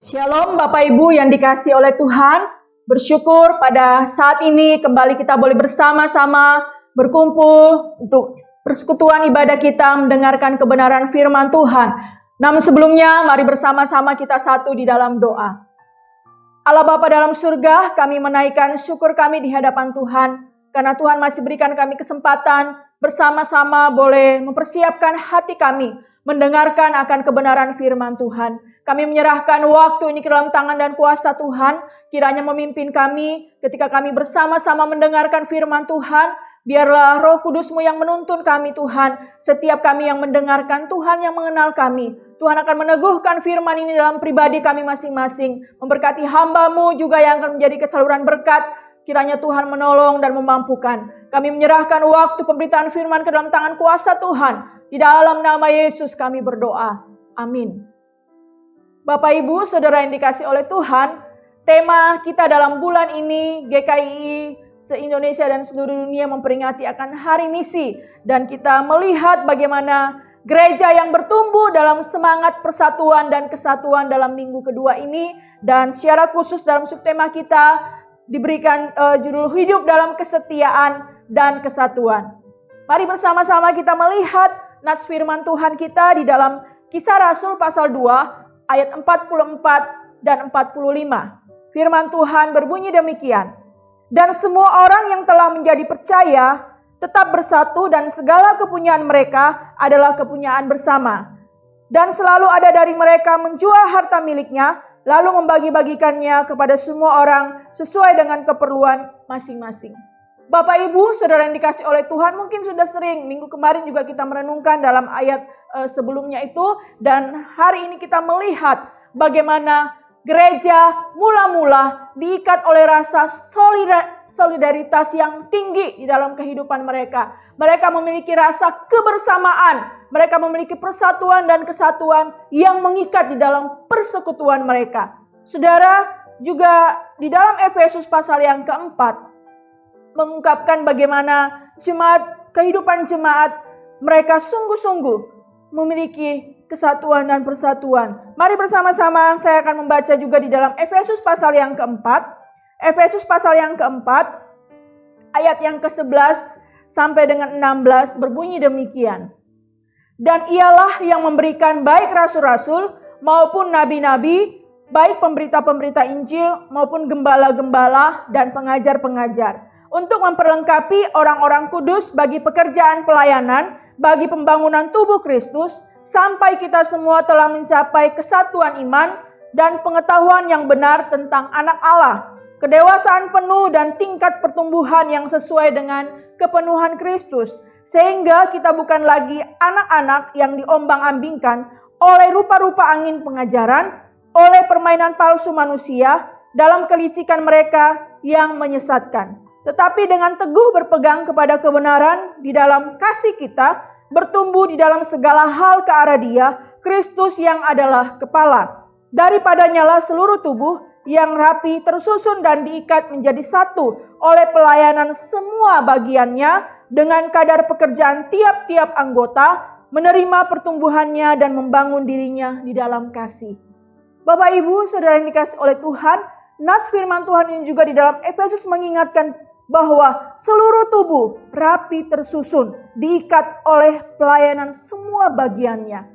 Shalom Bapak Ibu yang dikasihi oleh Tuhan. Bersyukur pada saat ini kembali kita boleh bersama-sama berkumpul untuk persekutuan ibadah kita mendengarkan kebenaran firman Tuhan. Namun sebelumnya mari bersama-sama kita satu di dalam doa. Allah Bapa dalam surga, kami menaikkan syukur kami di hadapan Tuhan. Karena Tuhan masih berikan kami kesempatan bersama-sama boleh mempersiapkan hati kami mendengarkan akan kebenaran firman Tuhan. Kami menyerahkan waktu ini ke dalam tangan dan kuasa Tuhan. Kiranya memimpin kami ketika kami bersama-sama mendengarkan firman Tuhan. Biarlah Roh Kudus-Mu yang menuntun kami Tuhan. Setiap kami yang mendengarkan, Tuhan yang mengenal kami. Tuhan akan meneguhkan firman ini dalam pribadi kami masing-masing. Memberkati hamba-Mu juga yang akan menjadi saluran berkat. Kiranya Tuhan menolong dan memampukan. Kami menyerahkan waktu pemberitaan firman ke dalam tangan kuasa Tuhan. Di dalam nama Yesus kami berdoa. Amin. Bapak Ibu, Saudara yang dikasihi oleh Tuhan, tema kita dalam bulan ini GKI se-Indonesia dan seluruh dunia memperingati akan Hari Misi. Dan kita melihat bagaimana gereja yang bertumbuh dalam semangat persatuan dan kesatuan dalam minggu kedua ini. Dan secara khusus dalam subtema kita diberikan judul Hidup dalam Kesetiaan dan Kesatuan. Mari bersama-sama kita melihat nats firman Tuhan kita di dalam Kisah Rasul pasal 2 ayat 44 dan 45. Firman Tuhan berbunyi demikian. Dan semua orang yang telah menjadi percaya tetap bersatu dan segala kepunyaan mereka adalah kepunyaan bersama. Dan selalu ada dari mereka menjual harta miliknya lalu membagi-bagikannya kepada semua orang sesuai dengan keperluan masing-masing. Bapak Ibu, Saudara yang dikasihi oleh Tuhan, mungkin sudah sering, minggu kemarin juga kita merenungkan dalam ayat sebelumnya itu. Dan hari ini kita melihat bagaimana gereja mula-mula diikat oleh rasa solidaritas yang tinggi di dalam kehidupan mereka. Mereka memiliki rasa kebersamaan, mereka memiliki persatuan dan kesatuan yang mengikat di dalam persekutuan mereka. Saudara, juga di dalam Efesus pasal yang keempat, mengungkapkan bagaimana kehidupan jemaat mereka sungguh-sungguh memiliki kesatuan dan persatuan. Mari bersama-sama saya akan membaca juga di dalam Efesus pasal yang keempat. Efesus pasal yang keempat ayat yang ke-11 sampai dengan 16 berbunyi demikian. Dan ialah yang memberikan baik rasul-rasul maupun nabi-nabi, baik pemberita-pemberita Injil maupun gembala-gembala dan pengajar-pengajar, untuk memperlengkapi orang-orang kudus bagi pekerjaan pelayanan, bagi pembangunan tubuh Kristus, sampai kita semua telah mencapai kesatuan iman dan pengetahuan yang benar tentang anak Allah, kedewasaan penuh dan tingkat pertumbuhan yang sesuai dengan kepenuhan Kristus, sehingga kita bukan lagi anak-anak yang diombang-ambingkan oleh rupa-rupa angin pengajaran, oleh permainan palsu manusia, dalam kelicikan mereka yang menyesatkan. Tetapi dengan teguh berpegang kepada kebenaran di dalam kasih kita, bertumbuh di dalam segala hal ke arah Dia, Kristus yang adalah kepala. Daripadanya lah seluruh tubuh yang rapi tersusun dan diikat menjadi satu oleh pelayanan semua bagiannya dengan kadar pekerjaan tiap-tiap anggota, menerima pertumbuhannya dan membangun dirinya di dalam kasih. Bapak Ibu, Saudara yang dikasihi oleh Tuhan, nats firman Tuhan ini juga di dalam Efesus mengingatkan bahwa seluruh tubuh rapi tersusun, diikat oleh pelayanan semua bagiannya.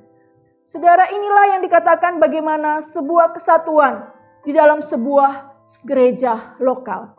Saudara, inilah yang dikatakan bagaimana sebuah kesatuan di dalam sebuah gereja lokal,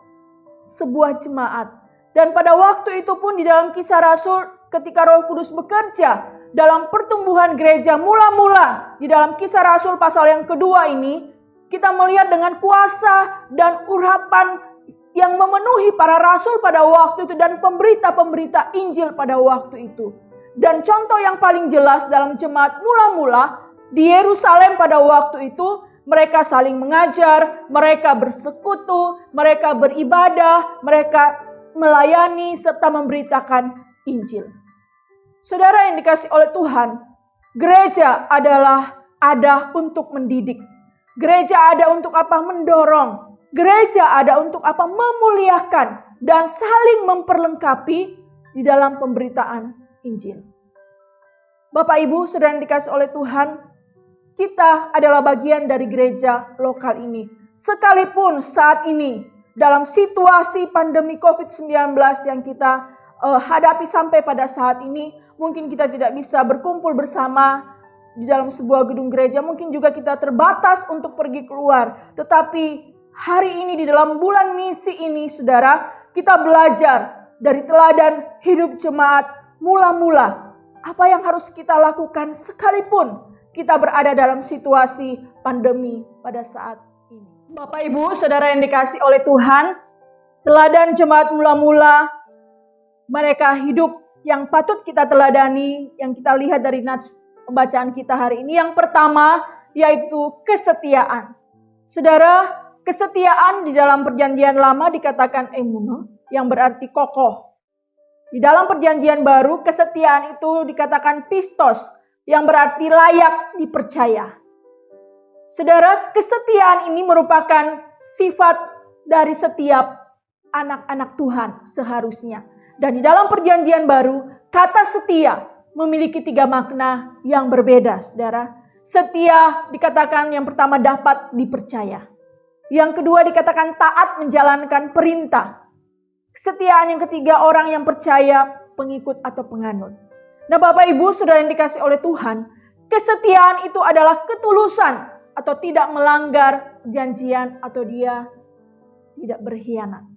sebuah jemaat. Dan pada waktu itu pun di dalam Kisah Rasul, ketika Roh Kudus bekerja dalam pertumbuhan gereja mula-mula, di dalam Kisah Rasul pasal yang kedua ini, kita melihat dengan kuasa dan urapan yang memenuhi para rasul pada waktu itu dan pemberita-pemberita Injil pada waktu itu. Dan contoh yang paling jelas dalam jemaat mula-mula di Yerusalem pada waktu itu, mereka saling mengajar, mereka bersekutu, mereka beribadah, mereka melayani serta memberitakan Injil. Saudara yang dikasihi oleh Tuhan, gereja adalah ada untuk mendidik. Gereja ada untuk apa? Mendorong. Gereja ada untuk apa? Memuliakan dan saling memperlengkapi di dalam pemberitaan Injil. Bapak Ibu, Saudara yang dikasihi oleh Tuhan, kita adalah bagian dari gereja lokal ini. Sekalipun saat ini dalam situasi pandemi COVID-19 yang kita hadapi sampai pada saat ini, mungkin kita tidak bisa berkumpul bersama di dalam sebuah gedung gereja, mungkin juga kita terbatas untuk pergi keluar. Tetapi hari ini di dalam bulan misi ini, saudara, kita belajar dari teladan hidup jemaat mula-mula. Apa yang harus kita lakukan sekalipun kita berada dalam situasi pandemi pada saat ini. Bapak Ibu, saudara yang dikasih oleh Tuhan, teladan jemaat mula-mula, mereka hidup yang patut kita teladani, yang kita lihat dari nats pembacaan kita hari ini. Yang pertama, yaitu kesetiaan. Saudara, kesetiaan di dalam perjanjian lama dikatakan emunah, yang berarti kokoh. Di dalam perjanjian baru, kesetiaan itu dikatakan pistos, yang berarti layak dipercaya. Saudara, kesetiaan ini merupakan sifat dari setiap anak-anak Tuhan seharusnya. Dan di dalam perjanjian baru, kata setia memiliki 3 makna yang berbeda, saudara. Setia dikatakan yang pertama dapat dipercaya. Yang kedua dikatakan taat menjalankan perintah. Kesetiaan yang ketiga orang yang percaya, pengikut atau penganut. Nah Bapak Ibu, saudara yang dikasih oleh Tuhan, kesetiaan itu adalah ketulusan atau tidak melanggar janjian atau dia tidak berkhianat.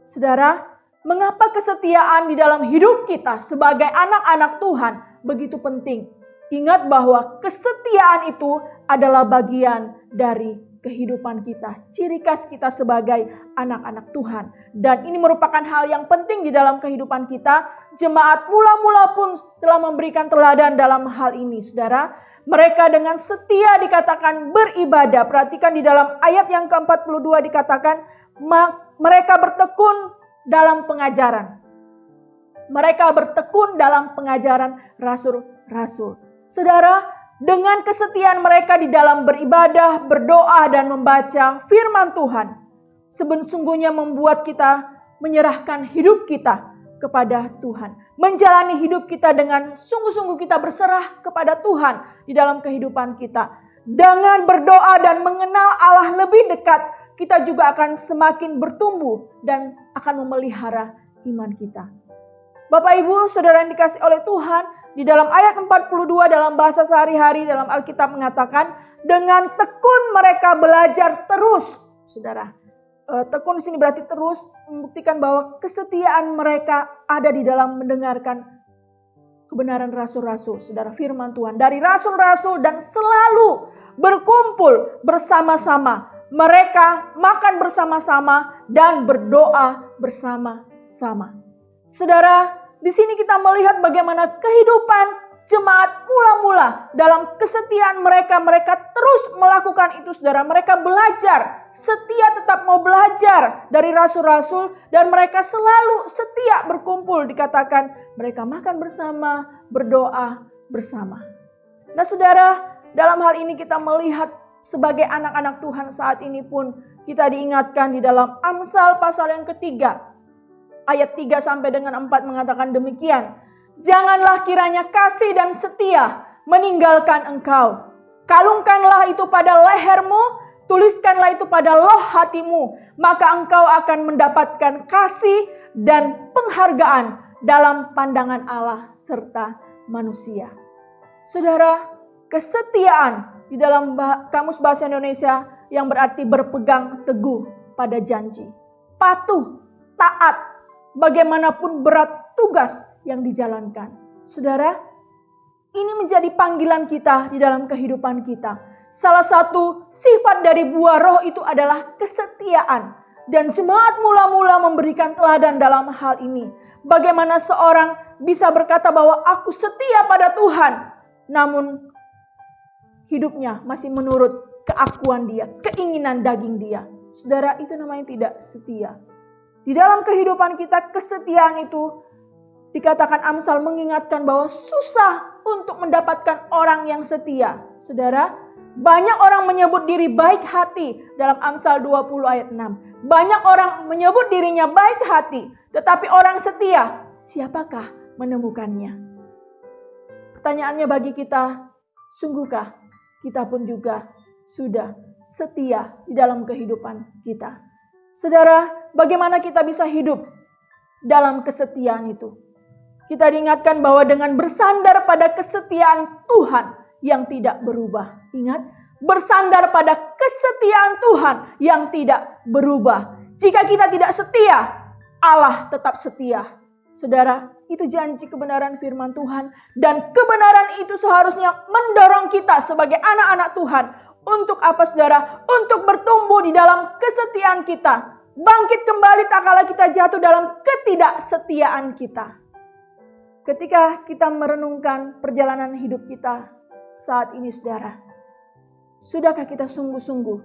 Saudara, mengapa kesetiaan di dalam hidup kita sebagai anak-anak Tuhan begitu penting? Ingat bahwa kesetiaan itu adalah bagian dari kehidupan kita, ciri khas kita sebagai anak-anak Tuhan. Dan ini merupakan hal yang penting di dalam kehidupan kita. Jemaat mula-mula pun telah memberikan teladan dalam hal ini, saudara. Mereka dengan setia dikatakan beribadah. Perhatikan di dalam ayat yang ke-42 dikatakan, mereka bertekun dalam pengajaran. Mereka bertekun dalam pengajaran rasul-rasul. Saudara, dengan kesetiaan mereka di dalam beribadah, berdoa, dan membaca firman Tuhan, sesungguhnya membuat kita menyerahkan hidup kita kepada Tuhan. Menjalani hidup kita dengan sungguh-sungguh kita berserah kepada Tuhan di dalam kehidupan kita. Dengan berdoa dan mengenal Allah lebih dekat, kita juga akan semakin bertumbuh dan akan memelihara iman kita. Bapak Ibu, saudara yang dikasih oleh Tuhan, di dalam ayat 42 dalam bahasa sehari-hari dalam Alkitab mengatakan, dengan tekun mereka belajar terus. Saudara, tekun di sini berarti terus, membuktikan bahwa kesetiaan mereka ada di dalam mendengarkan kebenaran rasul-rasul. Saudara, firman Tuhan dari rasul-rasul dan selalu berkumpul bersama-sama. Mereka makan bersama-sama dan berdoa bersama-sama. Saudara, di sini kita melihat bagaimana kehidupan jemaat mula-mula dalam kesetiaan mereka. Mereka terus melakukan itu, saudara. Mereka belajar, setia tetap mau belajar dari rasul-rasul. Dan mereka selalu setia berkumpul. Dikatakan mereka makan bersama, berdoa bersama. Nah saudara, dalam hal ini kita melihat sebagai anak-anak Tuhan saat ini pun kita diingatkan di dalam Amsal pasal yang ketiga. Ayat 3 sampai dengan 4 mengatakan demikian. Janganlah kiranya kasih dan setia meninggalkan engkau. Kalungkanlah itu pada lehermu, tuliskanlah itu pada loh hatimu. Maka engkau akan mendapatkan kasih dan penghargaan dalam pandangan Allah serta manusia. Saudara, kesetiaan di dalam Kamus Bahasa Indonesia yang berarti berpegang teguh pada janji. Patuh, taat, bagaimanapun berat tugas yang dijalankan. Saudara, ini menjadi panggilan kita di dalam kehidupan kita. Salah satu sifat dari buah roh itu adalah kesetiaan. Dan jemaat mula-mula memberikan teladan dalam hal ini. Bagaimana seorang bisa berkata bahwa aku setia pada Tuhan. Namun hidupnya masih menurut keakuan dia, keinginan daging dia. Saudara, itu namanya tidak setia. Di dalam kehidupan kita, kesetiaan itu dikatakan Amsal mengingatkan bahwa susah untuk mendapatkan orang yang setia. Saudara, banyak orang menyebut diri baik hati dalam Amsal 20 ayat 6. Banyak orang menyebut dirinya baik hati, tetapi orang setia, siapakah menemukannya? Pertanyaannya bagi kita, sungguhkah kita pun juga sudah setia di dalam kehidupan kita. Saudara, bagaimana kita bisa hidup dalam kesetiaan itu? Kita diingatkan bahwa dengan bersandar pada kesetiaan Tuhan yang tidak berubah. Ingat, bersandar pada kesetiaan Tuhan yang tidak berubah. Jika kita tidak setia, Allah tetap setia. Saudara, itu janji kebenaran firman Tuhan. Dan kebenaran itu seharusnya mendorong kita sebagai anak-anak Tuhan. Untuk apa saudara? Untuk bertumbuh di dalam kesetiaan kita. Bangkit kembali tak kala kita jatuh dalam ketidaksetiaan kita. Ketika kita merenungkan perjalanan hidup kita saat ini saudara. Sudahkah kita sungguh-sungguh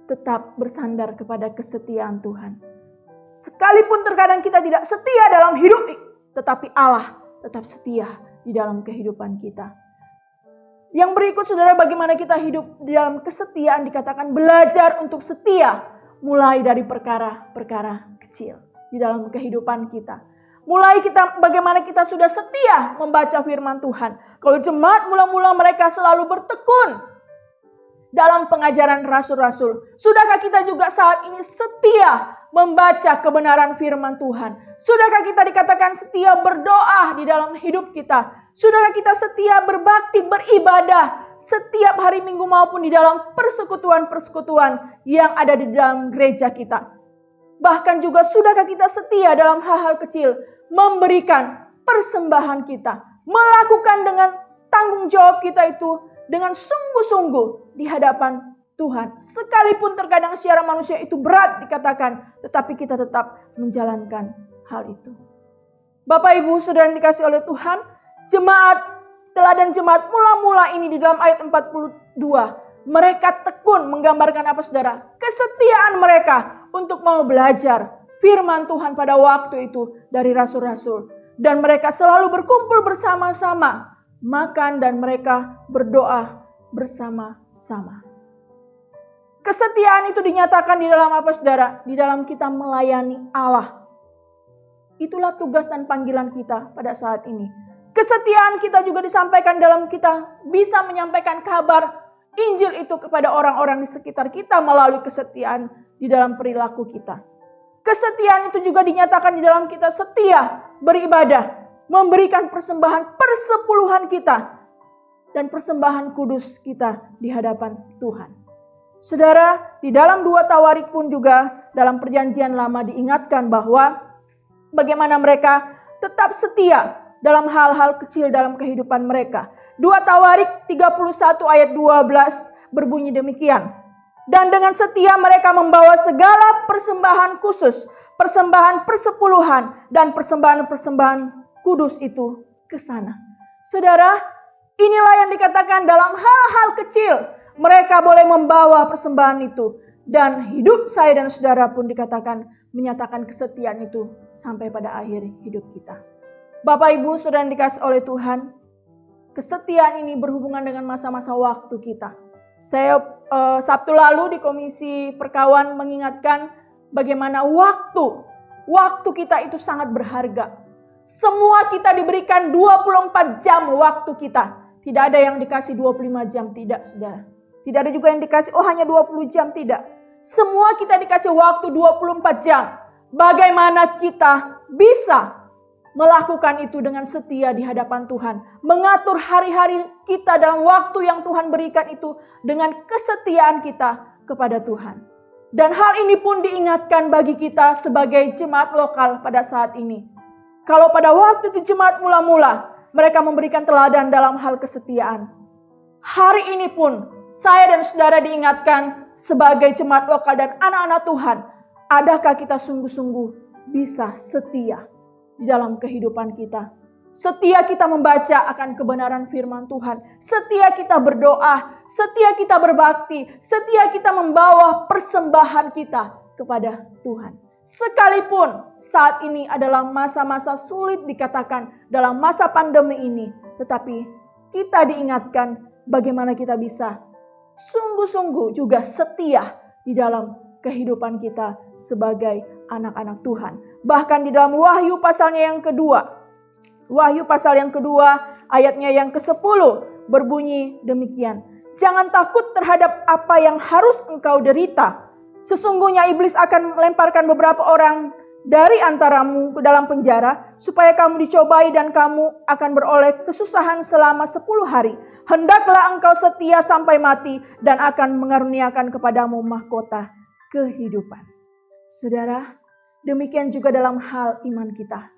tetap bersandar kepada kesetiaan Tuhan? Sekalipun terkadang kita tidak setia dalam hidup, tetapi Allah tetap setia di dalam kehidupan kita. Yang berikut saudara, bagaimana kita hidup di dalam kesetiaan dikatakan belajar untuk setia mulai dari perkara-perkara kecil di dalam kehidupan kita. Mulai bagaimana kita sudah setia membaca firman Tuhan. Kalau jemaat mula-mula mereka selalu bertekun dalam pengajaran rasul-rasul. Sudahkah kita juga saat ini setia membaca kebenaran firman Tuhan? Sudahkah kita dikatakan setia berdoa di dalam hidup kita? Sudahkah kita setia berbakti, beribadah setiap hari Minggu maupun di dalam persekutuan-persekutuan yang ada di dalam gereja kita? Bahkan juga sudahkah kita setia dalam hal-hal kecil memberikan persembahan kita, melakukan dengan tanggung jawab kita itu dengan sungguh-sungguh di hadapan Tuhan. Sekalipun terkadang secara manusia itu berat dikatakan, tetapi kita tetap menjalankan hal itu. Bapak Ibu saudara yang dikasih oleh Tuhan, teladan jemaat mula-mula ini di dalam ayat 42, mereka tekun menggambarkan apa saudara? Kesetiaan mereka untuk mau belajar firman Tuhan pada waktu itu dari rasul-rasul. Dan mereka selalu berkumpul bersama-sama, makan dan mereka berdoa bersama-sama. Kesetiaan itu dinyatakan di dalam apa saudara? Di dalam kita melayani Allah. Itulah tugas dan panggilan kita pada saat ini. Kesetiaan kita juga disampaikan dalam kita bisa menyampaikan kabar Injil itu kepada orang-orang di sekitar kita melalui kesetiaan di dalam perilaku kita. Kesetiaan itu juga dinyatakan di dalam kita setia beribadah, memberikan persembahan persepuluhan kita dan persembahan kudus kita di hadapan Tuhan. Saudara, di dalam 2 Tawarik pun juga dalam perjanjian lama diingatkan bahwa bagaimana mereka tetap setia dalam hal-hal kecil dalam kehidupan mereka. 2 Tawarik 31 ayat 12 berbunyi demikian. Dan dengan setia mereka membawa segala persembahan khusus, persembahan persepuluhan dan persembahan-persembahan kudus itu ke sana. Saudara, inilah yang dikatakan dalam hal-hal kecil mereka boleh membawa persembahan itu. Dan hidup saya dan saudara pun dikatakan menyatakan kesetiaan itu sampai pada akhir hidup kita. Bapak Ibu saudara yang dikasih oleh Tuhan, kesetiaan ini berhubungan dengan masa-masa waktu kita. Saya Sabtu lalu di Komisi Perkawan mengingatkan bagaimana waktu kita itu sangat berharga. Semua kita diberikan 24 jam waktu kita. Tidak ada yang dikasih 25 jam, tidak saudara. Tidak ada juga yang dikasih hanya 20 jam, tidak. Semua kita dikasih waktu 24 jam. Bagaimana kita bisa melakukan itu dengan setia di hadapan Tuhan. Mengatur hari-hari kita dalam waktu yang Tuhan berikan itu dengan kesetiaan kita kepada Tuhan. Dan hal ini pun diingatkan bagi kita sebagai jemaat lokal pada saat ini. Kalau pada waktu itu jemaat mula-mula, mereka memberikan teladan dalam hal kesetiaan. Hari ini pun saya dan saudara diingatkan sebagai jemaat lokal dan anak-anak Tuhan. Adakah kita sungguh-sungguh bisa setia di dalam kehidupan kita? Setia kita membaca akan kebenaran firman Tuhan. Setia kita berdoa. Setia kita berbakti. Setia kita membawa persembahan kita kepada Tuhan. Sekalipun saat ini adalah masa-masa sulit dikatakan dalam masa pandemi ini. Tetapi kita diingatkan bagaimana kita bisa sungguh-sungguh juga setia di dalam kehidupan kita sebagai anak-anak Tuhan. Bahkan di dalam Wahyu pasalnya yang kedua. Wahyu pasal yang kedua ayatnya yang ke-10 berbunyi demikian. Jangan takut terhadap apa yang harus engkau derita. Sesungguhnya iblis akan melemparkan beberapa orang dari antaramu ke dalam penjara, supaya kamu dicobai dan kamu akan beroleh kesusahan selama 10 hari. Hendaklah engkau setia sampai mati, dan akan mengaruniakan kepadamu mahkota kehidupan. Saudara, demikian juga dalam hal iman kita.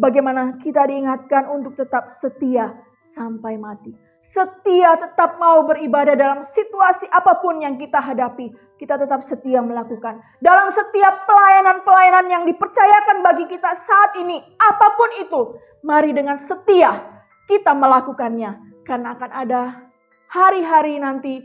Bagaimana kita diingatkan untuk tetap setia sampai mati. Setia tetap mau beribadah dalam situasi apapun yang kita hadapi. Kita tetap setia melakukan. Dalam setiap pelayanan-pelayanan yang dipercayakan bagi kita saat ini. Apapun itu. Mari dengan setia kita melakukannya. Karena akan ada hari-hari nanti.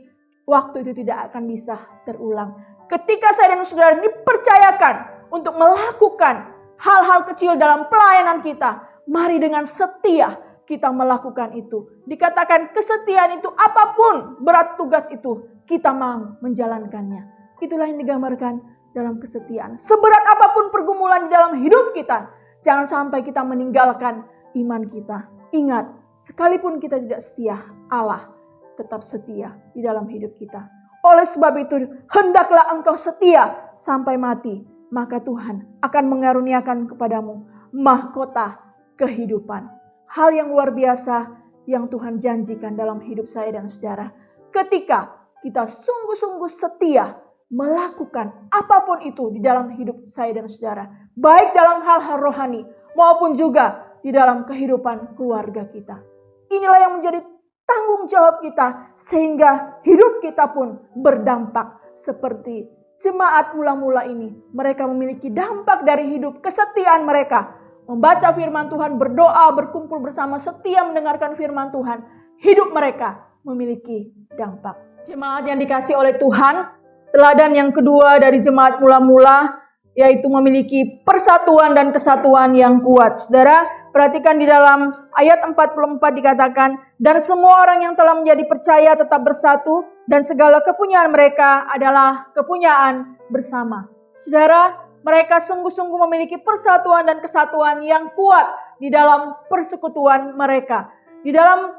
Waktu itu tidak akan bisa terulang. Ketika saya dan saudara dipercayakan untuk melakukan hal-hal kecil dalam pelayanan kita. Mari dengan setia kita melakukan itu. Dikatakan kesetiaan itu apapun berat tugas itu, kita mau menjalankannya. Itulah yang digambarkan dalam kesetiaan. Seberat apapun pergumulan di dalam hidup kita, jangan sampai kita meninggalkan iman kita. Ingat, sekalipun kita tidak setia, Allah tetap setia di dalam hidup kita. Oleh sebab itu, hendaklah engkau setia sampai mati. Maka Tuhan akan mengaruniakan kepadamu mahkota kehidupan. Hal yang luar biasa yang Tuhan janjikan dalam hidup saya dan saudara. Ketika kita sungguh-sungguh setia melakukan apapun itu di dalam hidup saya dan saudara. Baik dalam hal-hal rohani maupun juga di dalam kehidupan keluarga kita. Inilah yang menjadi tanggung jawab kita sehingga hidup kita pun berdampak seperti jemaat mula-mula ini. Mereka memiliki dampak dari hidup kesetiaan mereka. Membaca firman Tuhan, berdoa, berkumpul bersama, setia mendengarkan firman Tuhan. Hidup mereka memiliki dampak. Jemaat yang dikasih oleh Tuhan, teladan yang kedua dari jemaat mula-mula, yaitu memiliki persatuan dan kesatuan yang kuat. Saudara, perhatikan di dalam ayat 44 dikatakan, dan semua orang yang telah menjadi percaya tetap bersatu, dan segala kepunyaan mereka adalah kepunyaan bersama. Saudara, mereka sungguh-sungguh memiliki persatuan dan kesatuan yang kuat di dalam persekutuan mereka. Di dalam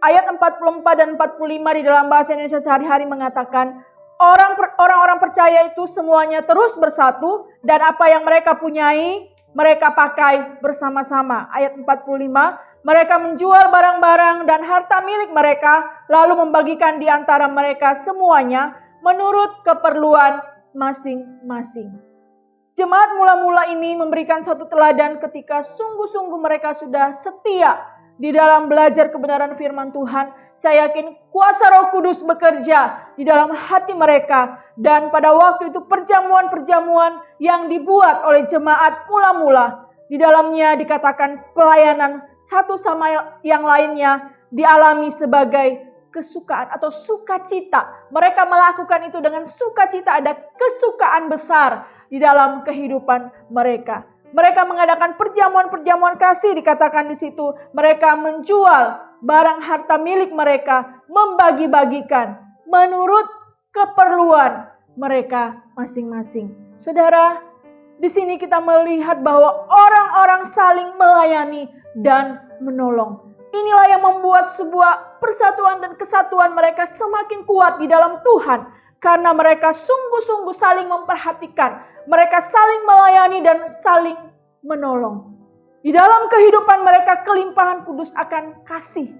ayat 44 dan 45 di dalam bahasa Indonesia sehari-hari mengatakan, orang-orang percaya itu semuanya terus bersatu dan apa yang mereka punyai, mereka pakai bersama-sama. Ayat 45, mereka menjual barang-barang dan harta milik mereka, lalu membagikan di antara mereka semuanya menurut keperluan masing-masing. Jemaat mula-mula ini memberikan satu teladan ketika sungguh-sungguh mereka sudah setia di dalam belajar kebenaran firman Tuhan. Saya yakin kuasa Roh Kudus bekerja di dalam hati mereka. Dan pada waktu itu perjamuan-perjamuan yang dibuat oleh jemaat mula-mula. Di dalamnya dikatakan pelayanan satu sama yang lainnya dialami sebagai kesukaan atau sukacita. Mereka melakukan itu dengan sukacita, ada kesukaan besar di dalam kehidupan mereka. Mereka mengadakan perjamuan-perjamuan kasih, dikatakan di situ. Mereka menjual barang harta milik mereka, membagi-bagikan menurut keperluan mereka masing-masing. Saudara, di sini kita melihat bahwa orang-orang saling melayani dan menolong. Inilah yang membuat sebuah persatuan dan kesatuan mereka semakin kuat di dalam Tuhan. Karena mereka sungguh-sungguh saling memperhatikan. Mereka saling melayani dan saling menolong. Di dalam kehidupan mereka kelimpahan kudus akan kasih.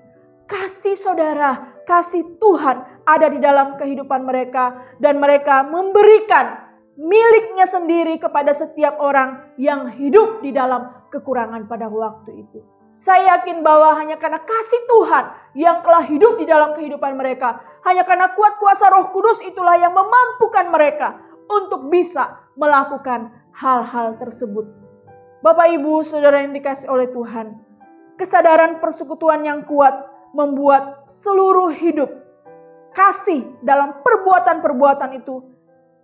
Kasih saudara, kasih Tuhan ada di dalam kehidupan mereka. Dan mereka memberikan miliknya sendiri kepada setiap orang yang hidup di dalam kekurangan pada waktu itu. Saya yakin bahwa hanya karena kasih Tuhan yang telah hidup di dalam kehidupan mereka. Hanya karena kuat kuasa Roh Kudus itulah yang memampukan mereka untuk bisa melakukan hal-hal tersebut. Bapak Ibu Saudara yang dikasih oleh Tuhan. Kesadaran persekutuan yang kuat membuat seluruh hidup kasih dalam perbuatan-perbuatan itu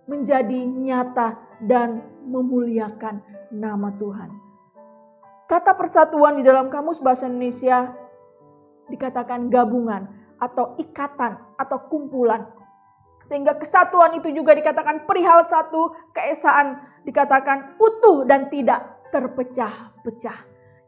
menjadi nyata dan memuliakan nama Tuhan. Kata persatuan di dalam Kamus Bahasa Indonesia dikatakan gabungan atau ikatan atau kumpulan. Sehingga kesatuan itu juga dikatakan perihal satu, keesaan dikatakan utuh dan tidak terpecah-pecah.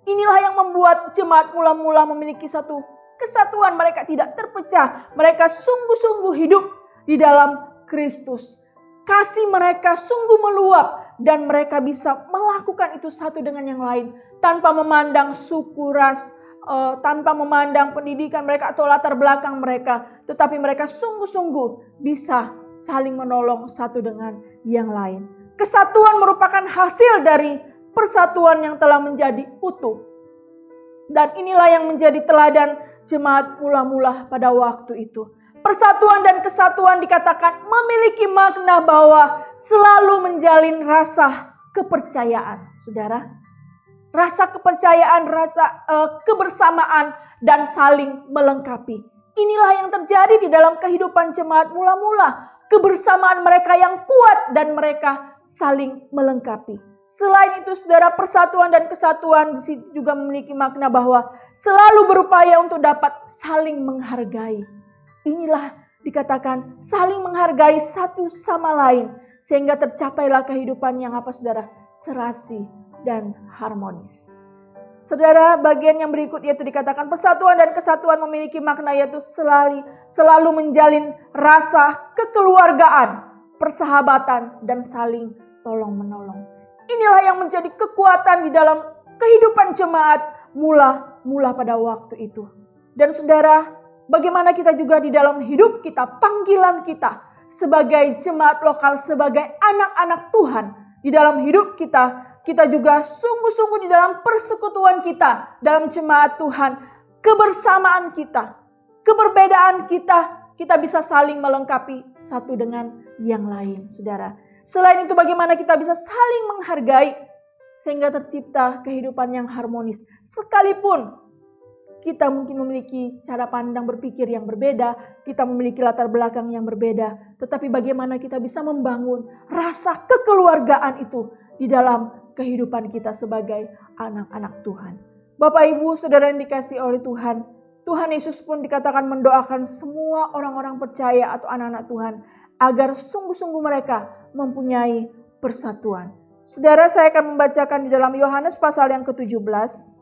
Inilah yang membuat jemaat mula-mula memiliki satu kesatuan, mereka tidak terpecah. Mereka sungguh-sungguh hidup di dalam Kristus. Kasih mereka sungguh meluap dan mereka bisa melakukan itu satu dengan yang lain tanpa memandang suku, ras, tanpa memandang pendidikan mereka atau latar belakang mereka, tetapi mereka sungguh-sungguh bisa saling menolong satu dengan yang lain. Kesatuan merupakan hasil dari persatuan yang telah menjadi utuh. Dan inilah yang menjadi teladan jemaat mula-mula pada waktu itu. Persatuan dan kesatuan dikatakan memiliki makna bahwa selalu menjalin rasa kepercayaan, saudara. Rasa kepercayaan, rasa kebersamaan dan saling melengkapi. Inilah yang terjadi di dalam kehidupan jemaat mula-mula. Kebersamaan mereka yang kuat dan mereka saling melengkapi. Selain itu, saudara, persatuan dan kesatuan juga memiliki makna bahwa selalu berupaya untuk dapat saling menghargai. Inilah dikatakan saling menghargai satu sama lain sehingga tercapailah kehidupan yang apa, saudara? Serasi dan harmonis. Saudara, bagian yang berikut yaitu dikatakan persatuan dan kesatuan memiliki makna yaitu selalu menjalin rasa kekeluargaan, persahabatan dan saling tolong-menolong. Inilah yang menjadi kekuatan di dalam kehidupan jemaat mula-mula pada waktu itu. Dan saudara, bagaimana kita juga di dalam hidup kita, panggilan kita sebagai jemaat lokal, sebagai anak-anak Tuhan. Di dalam hidup kita juga sungguh-sungguh di dalam persekutuan kita, dalam jemaat Tuhan, kebersamaan kita, keberbedaan kita bisa saling melengkapi satu dengan yang lain, saudara. Selain itu, bagaimana kita bisa saling menghargai sehingga tercipta kehidupan yang harmonis. Sekalipun kita mungkin memiliki cara pandang berpikir yang berbeda, kita memiliki latar belakang yang berbeda, tetapi bagaimana kita bisa membangun rasa kekeluargaan itu di dalam kehidupan kita sebagai anak-anak Tuhan. Bapak, Ibu, saudara yang dikasihi oleh Tuhan, Tuhan Yesus pun dikatakan mendoakan semua orang-orang percaya atau anak-anak Tuhan agar sungguh-sungguh mereka mempunyai persatuan. Saudara, saya akan membacakan di dalam Yohanes pasal yang ke-17.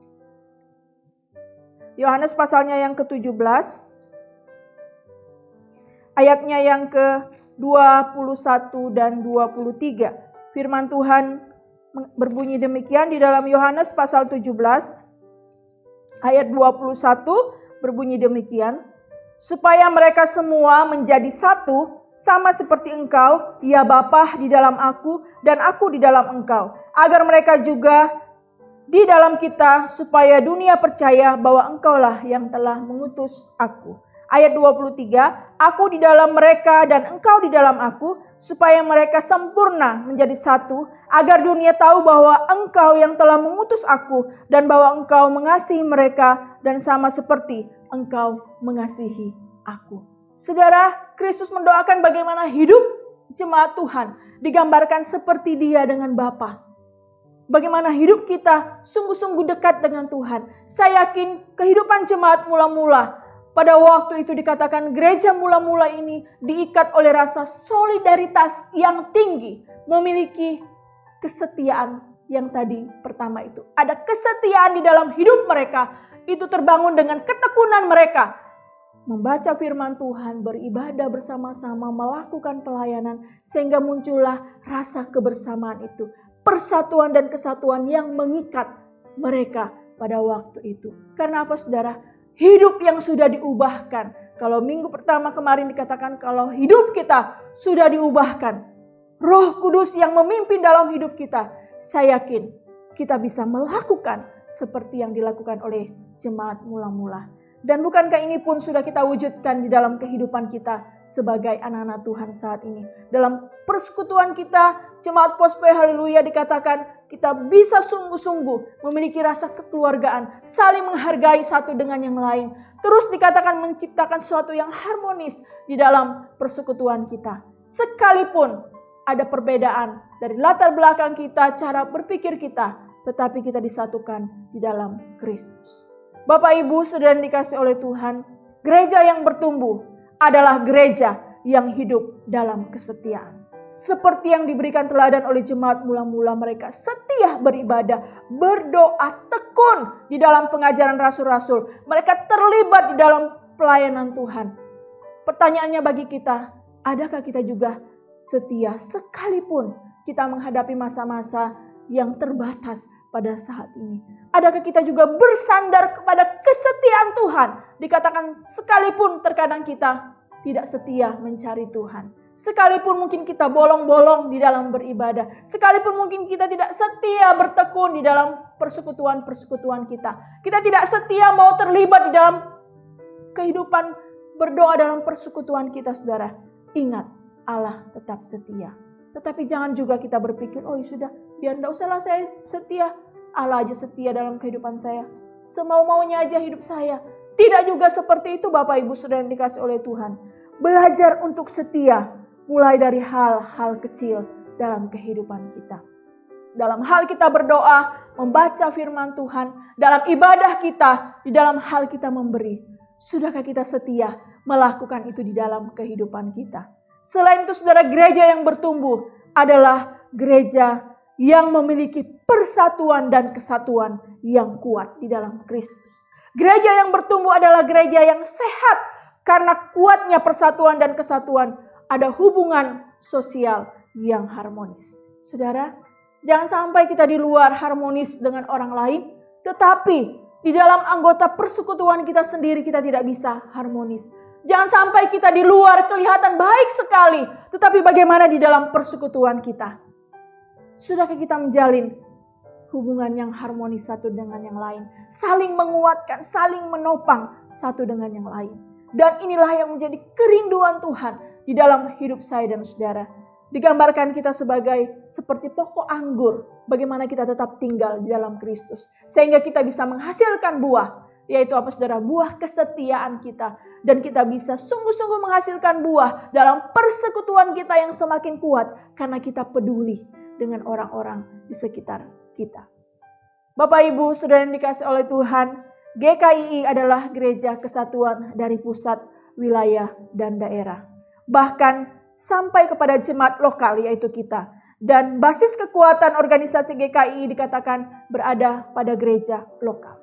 Yohanes pasalnya yang ke-17, ayatnya yang ke-21 dan 23. Firman Tuhan berbunyi demikian di dalam Yohanes pasal 17, ayat 21 berbunyi demikian. Supaya mereka semua menjadi satu, sama seperti Engkau, ya Bapa, di dalam aku dan aku di dalam Engkau. Agar mereka juga di dalam kita, supaya dunia percaya bahwa Engkaulah yang telah mengutus aku. Ayat 23, aku di dalam mereka dan Engkau di dalam aku, supaya mereka sempurna menjadi satu, agar dunia tahu bahwa Engkau yang telah mengutus aku dan bahwa Engkau mengasihi mereka dan sama seperti Engkau mengasihi aku. Saudara, Kristus mendoakan bagaimana hidup jemaat Tuhan digambarkan seperti Dia dengan Bapa. Bagaimana hidup kita sungguh-sungguh dekat dengan Tuhan. Saya yakin kehidupan jemaat mula-mula pada waktu itu dikatakan gereja mula-mula ini diikat oleh rasa solidaritas yang tinggi. Memiliki kesetiaan yang tadi pertama itu. Ada kesetiaan di dalam hidup mereka. Itu terbangun dengan ketekunan mereka. Membaca firman Tuhan, beribadah bersama-sama, melakukan pelayanan. Sehingga muncullah rasa kebersamaan itu. Persatuan dan kesatuan yang mengikat mereka pada waktu itu. Karena apa, saudara? Hidup yang sudah diubahkan. Kalau minggu pertama kemarin dikatakan kalau hidup kita sudah diubahkan. Roh Kudus yang memimpin dalam hidup kita. Saya yakin kita bisa melakukan seperti yang dilakukan oleh jemaat mula-mula. Dan bukankah ini pun sudah kita wujudkan di dalam kehidupan kita sebagai anak-anak Tuhan saat ini. Dalam persekutuan kita, jemaat Pospe Haleluya dikatakan kita bisa sungguh-sungguh memiliki rasa kekeluargaan, saling menghargai satu dengan yang lain. Terus dikatakan menciptakan sesuatu yang harmonis di dalam persekutuan kita. Sekalipun ada perbedaan dari latar belakang kita, cara berpikir kita, tetapi kita disatukan di dalam Kristus. Bapak, Ibu, saudara yang dikasihi oleh Tuhan, gereja yang bertumbuh adalah gereja yang hidup dalam kesetiaan. Seperti yang diberikan teladan oleh jemaat mula-mula, mereka setia beribadah, berdoa tekun di dalam pengajaran rasul-rasul. Mereka terlibat di dalam pelayanan Tuhan. Pertanyaannya bagi kita, adakah kita juga setia sekalipun kita menghadapi masa-masa yang terbatas pada saat ini? Adakah kita juga bersandar kepada kesetiaan Tuhan? Dikatakan sekalipun terkadang kita tidak setia mencari Tuhan. Sekalipun mungkin kita bolong-bolong di dalam beribadah. Sekalipun mungkin kita tidak setia bertekun di dalam persekutuan-persekutuan kita. Kita tidak setia mau terlibat di dalam kehidupan berdoa dalam persekutuan kita, saudara. Ingat, Allah tetap setia. Tetapi jangan juga kita berpikir, oh ya sudah, biar tidak usahlah saya setia. Allah aja setia dalam kehidupan saya. Semau-maunya aja hidup saya. Tidak juga seperti itu Bapak Ibu Saudara yang dikasih oleh Tuhan. Belajar untuk setia. Mulai dari hal-hal kecil dalam kehidupan kita. Dalam hal kita berdoa, membaca firman Tuhan, dalam ibadah kita, di dalam hal kita memberi. Sudahkah kita setia melakukan itu di dalam kehidupan kita? Selain itu saudara, gereja yang bertumbuh adalah gereja yang memiliki persatuan dan kesatuan yang kuat di dalam Kristus. Gereja yang bertumbuh adalah gereja yang sehat karena kuatnya persatuan dan kesatuan. Ada hubungan sosial yang harmonis. Saudara, jangan sampai kita di luar harmonis dengan orang lain, tetapi di dalam anggota persekutuan kita sendiri kita tidak bisa harmonis. Jangan sampai kita di luar kelihatan baik sekali, tetapi bagaimana di dalam persekutuan kita? Sudahkah kita menjalin hubungan yang harmonis satu dengan yang lain? Saling menguatkan, saling menopang satu dengan yang lain. Dan inilah yang menjadi kerinduan Tuhan di dalam hidup saya dan saudara. Digambarkan kita sebagai seperti pokok anggur. Bagaimana kita tetap tinggal di dalam Kristus. Sehingga kita bisa menghasilkan buah. Yaitu apa saudara? Buah kesetiaan kita. Dan kita bisa sungguh-sungguh menghasilkan buah dalam persekutuan kita yang semakin kuat. Karena kita peduli dengan orang-orang di sekitar kita. Bapak Ibu Saudara yang dikasih oleh Tuhan. GKII adalah gereja kesatuan dari pusat, wilayah, dan daerah. Bahkan sampai kepada jemaat lokal yaitu kita. Dan basis kekuatan organisasi GKII dikatakan berada pada gereja lokal.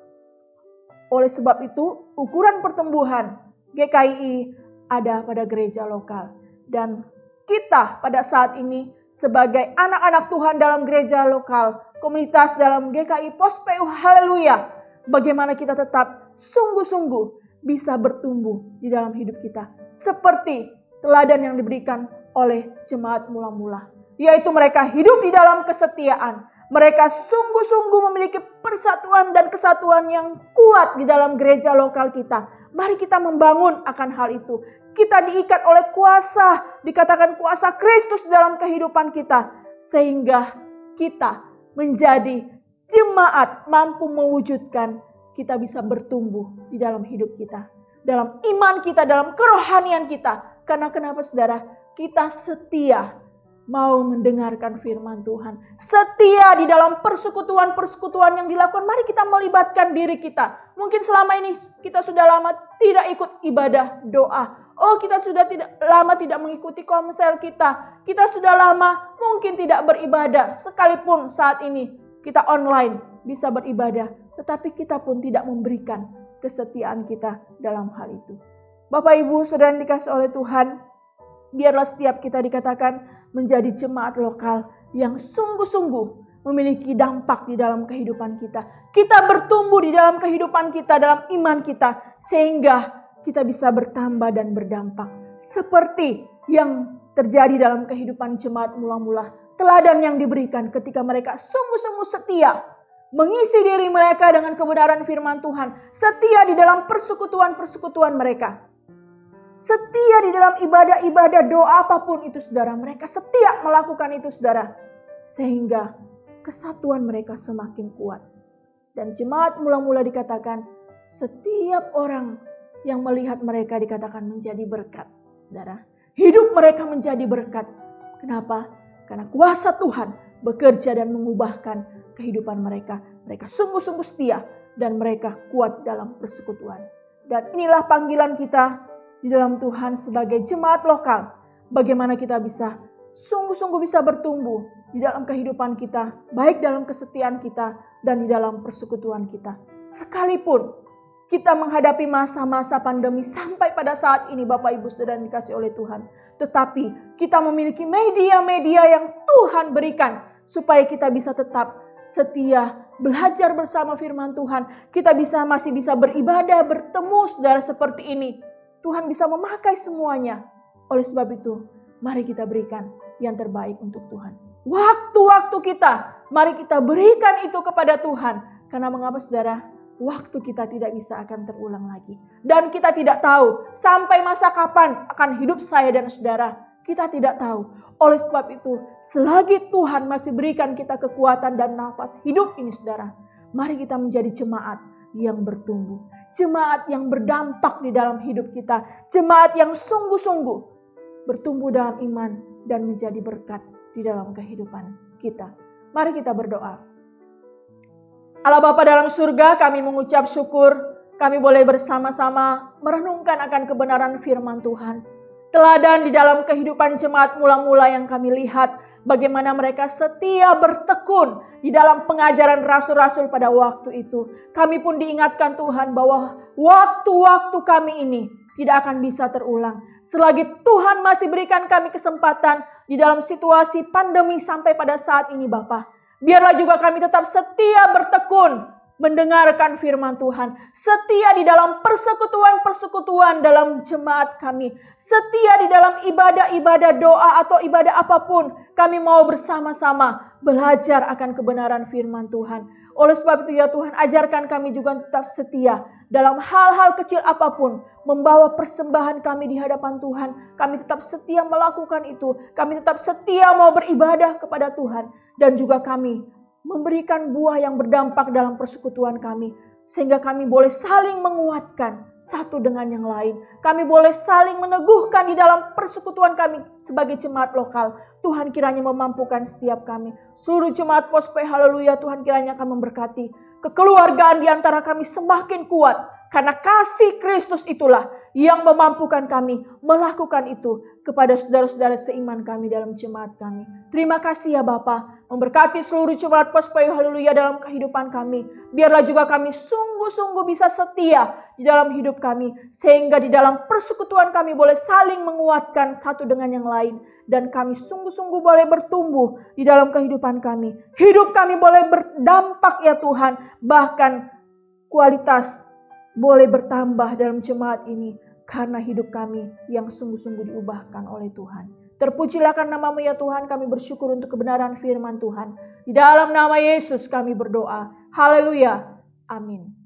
Oleh sebab itu, ukuran pertumbuhan GKII ada pada gereja lokal. Dan kita pada saat ini sebagai anak-anak Tuhan dalam gereja lokal, komunitas dalam GKI Pospeu, haleluya. Bagaimana kita tetap sungguh-sungguh bisa bertumbuh di dalam hidup kita. Seperti teladan yang diberikan oleh jemaat mula-mula. Yaitu mereka hidup di dalam kesetiaan. Mereka sungguh-sungguh memiliki persatuan dan kesatuan yang kuat di dalam gereja lokal kita. Mari kita membangun akan hal itu. Kita diikat oleh kuasa, dikatakan kuasa Kristus dalam kehidupan kita. Sehingga kita menjadi jemaat mampu mewujudkan kita bisa bertumbuh di dalam hidup kita. Dalam iman kita, dalam kerohanian kita. Karena kenapa saudara? Kita setia mau mendengarkan firman Tuhan. Setia di dalam persekutuan-persekutuan yang dilakukan. Mari kita melibatkan diri kita. Mungkin selama ini kita sudah lama tidak ikut ibadah doa. Oh, kita sudah lama tidak mengikuti komsel kita. Kita sudah lama mungkin tidak beribadah. Sekalipun saat ini kita online bisa beribadah. Tetapi kita pun tidak memberikan kesetiaan kita dalam hal itu. Bapak Ibu Saudara yang dikasih oleh Tuhan, biarlah setiap kita dikatakan menjadi jemaat lokal yang sungguh-sungguh memiliki dampak di dalam kehidupan kita. Kita bertumbuh di dalam kehidupan kita, dalam iman kita, sehingga kita bisa bertambah dan berdampak. Seperti yang terjadi dalam kehidupan jemaat mula-mula. Teladan yang diberikan ketika mereka sungguh-sungguh setia mengisi diri mereka dengan kebenaran firman Tuhan. Setia di dalam persekutuan-persekutuan mereka. Setia di dalam ibadah-ibadah doa apapun itu saudara. Mereka setia melakukan itu saudara. Sehingga kesatuan mereka semakin kuat. Dan jemaat mula-mula dikatakan setiap orang yang melihat mereka dikatakan menjadi berkat. Saudara, hidup mereka menjadi berkat. Kenapa? Karena kuasa Tuhan bekerja dan mengubahkan kehidupan mereka. Mereka sungguh-sungguh setia dan mereka kuat dalam persekutuan. Dan inilah panggilan kita di dalam Tuhan sebagai jemaat lokal. Bagaimana kita bisa sungguh-sungguh bisa bertumbuh di dalam kehidupan kita, baik dalam kesetiaan kita dan di dalam persekutuan kita. Sekalipun kita menghadapi masa-masa pandemi sampai pada saat ini Bapak Ibu Saudara yang dikasihi oleh Tuhan. Tetapi kita memiliki media-media yang Tuhan berikan supaya kita bisa tetap setia, belajar bersama firman Tuhan. Kita masih bisa beribadah, bertemu saudara seperti ini. Tuhan bisa memakai semuanya. Oleh sebab itu, mari kita berikan yang terbaik untuk Tuhan. Waktu-waktu kita, mari kita berikan itu kepada Tuhan. Karena mengapa saudara? Waktu kita tidak bisa akan terulang lagi. Dan kita tidak tahu sampai masa kapan akan hidup saya dan saudara. Kita tidak tahu. Oleh sebab itu, selagi Tuhan masih berikan kita kekuatan dan nafas hidup ini saudara. Mari kita menjadi jemaat yang bertumbuh. Jemaat yang berdampak di dalam hidup kita. Jemaat yang sungguh-sungguh bertumbuh dalam iman dan menjadi berkat di dalam kehidupan kita. Mari kita berdoa. Allah Bapa dalam surga, kami mengucap syukur. Kami boleh bersama-sama merenungkan akan kebenaran firman Tuhan. Teladan di dalam kehidupan jemaat mula-mula yang kami lihat. Bagaimana mereka setia bertekun di dalam pengajaran rasul-rasul pada waktu itu. Kami pun diingatkan Tuhan bahwa waktu-waktu kami ini tidak akan bisa terulang. Selagi Tuhan masih berikan kami kesempatan di dalam situasi pandemi sampai pada saat ini Bapa. Biarlah juga kami tetap setia bertekun mendengarkan firman Tuhan. Setia di dalam persekutuan-persekutuan dalam jemaat kami. Setia di dalam ibadah-ibadah doa atau ibadah apapun. Kami mau bersama-sama belajar akan kebenaran firman Tuhan. Oleh sebab itu ya Tuhan, ajarkan kami juga tetap setia dalam hal-hal kecil apapun. Membawa persembahan kami di hadapan Tuhan. Kami tetap setia melakukan itu. Kami tetap setia mau beribadah kepada Tuhan. Dan juga kami memberikan buah yang berdampak dalam persekutuan kami. Sehingga kami boleh saling menguatkan satu dengan yang lain. Kami boleh saling meneguhkan di dalam persekutuan kami sebagai jemaat lokal. Tuhan kiranya memampukan setiap kami. Seluruh jemaat Pospe Haleluya, Tuhan kiranya akan memberkati. Kekeluargaan di antara kami semakin kuat. Karena kasih Kristus itulah yang memampukan kami melakukan itu kepada saudara-saudara seiman kami dalam jemaat kami. Terima kasih ya Bapa, memberkati seluruh jemaat Pospe Haleluya dalam kehidupan kami. Biarlah juga kami sungguh-sungguh bisa setia di dalam hidup kami. Sehingga di dalam persekutuan kami boleh saling menguatkan satu dengan yang lain. Dan kami sungguh-sungguh boleh bertumbuh di dalam kehidupan kami. Hidup kami boleh berdampak ya Tuhan. Bahkan kualitas boleh bertambah dalam jemaat ini. Karena hidup kami yang sungguh-sungguh diubahkan oleh Tuhan. Terpujilah nama-Mu ya Tuhan, kami bersyukur untuk kebenaran firman Tuhan. Di dalam nama Yesus kami berdoa. Haleluya. Amin.